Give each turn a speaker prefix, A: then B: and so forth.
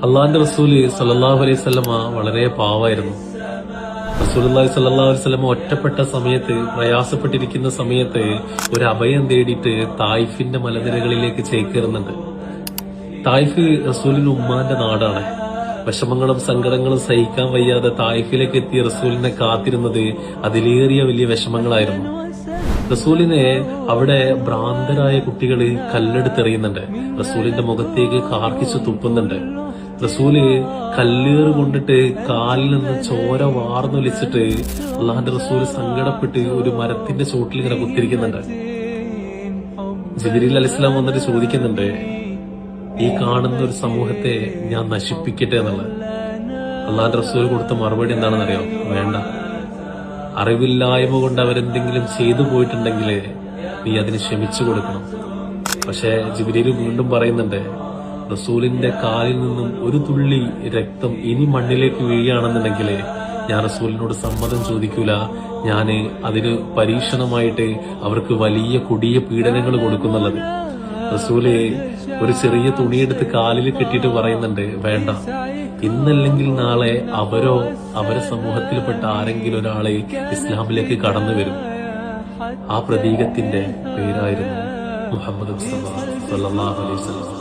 A: അള്ളാന്റെ റസൂല് സല്ലല്ലാഹു അലൈഹി വസല്ലമ വളരെ പാവായിരുന്നു. റസൂലുള്ളാഹി സല്ലല്ലാഹു അലൈഹി വസല്ലമ ഒറ്റപ്പെട്ട സമയത്ത്, പ്രയാസപ്പെട്ടിരിക്കുന്ന സമയത്ത് ഒരു അഭയം തേടിയിട്ട് തായിഫിന്റെ മലനിരകളിലേക്ക് ചേക്കേറുന്നുണ്ട്. തായിഫ് റസൂലിന് ഉമ്മാന്റെ നാടാണ്. വിഷമങ്ങളും സങ്കടങ്ങളും സഹിക്കാൻ വയ്യാതെ തായിഫിലേക്ക് എത്തിയ റസൂലിനെ കാത്തിരുന്നത് അതിലേറിയ വലിയ വിഷമങ്ങളായിരുന്നു. റസൂലിനെ അവിടെ ഭ്രാന്തരായ കുട്ടികള് കല്ലെടുത്തെറിയുന്നുണ്ട്. റസൂലിന്റെ മുഖത്തേക്ക് കാർക്കിച്ചു തുപ്പുന്നുണ്ട്. റസൂല് കല്ലേറ് കൊണ്ടിട്ട് കാലിൽ നിന്ന് ചോര വാർന്നൊലിച്ചിട്ട് അള്ളാന്റെ റസൂല് സങ്കടപ്പെട്ട് ഒരു മരത്തിന്റെ ചോട്ടിൽ ഇങ്ങനെ കുത്തിരിക്കുന്നുണ്ട്. ജിബ്രീൽ അലൈഹിസ്സലാം വന്നിട്ട് ചോദിക്കുന്നുണ്ട്, ഈ കാണുന്ന ഒരു സമൂഹത്തെ ഞാൻ നശിപ്പിക്കട്ടെ എന്നുള്ളത്. അള്ളാന്റെ റസൂൽ കൊടുത്ത മറുപടി എന്താണെന്നറിയോ? വേണ്ട. അറിവില്ലായ്മ കൊണ്ട് അവരെന്തെങ്കിലും ചെയ്തു പോയിട്ടുണ്ടെങ്കിൽ നീ അതിന് ക്ഷമിച്ചു കൊടുക്കണം. പക്ഷെ ജിബ്രീൽ വീണ്ടും പറയുന്നുണ്ട്, റസൂലിന്റെ കാലിൽ നിന്നും ഒരു തുള്ളി രക്തം ഇനി മണ്ണിലേക്ക് വീഴുകയാണെന്നുണ്ടെങ്കിൽ ഞാൻ റസൂലിനോട് സമ്മതം ചോദിക്കൂല. ഞാന് അതിന് പരീക്ഷണമായിട്ട് അവർക്ക് വലിയ കൊടിയ പീഡനങ്ങൾ കൊടുക്കുന്നുള്ളത്. റസൂല് ഒരു ചെറിയ തുണിയെടുത്ത് കാലിൽ കെട്ടിയിട്ട് പറയുന്നുണ്ട്, വേണ്ട. ഇന്നല്ലെങ്കിൽ നാളെ അവരോ അവരെ സമൂഹത്തിൽപ്പെട്ട ആരെങ്കിലും ഒരാളെ ഇസ്ലാമിലേക്ക് കടന്നു വരും. ആ പ്രതീകത്തിന്റെ പേരായിരുന്നു മുഹമ്മദ് മുസ്തഫ സല്ലല്ലാഹു അലൈഹി വസല്ലം.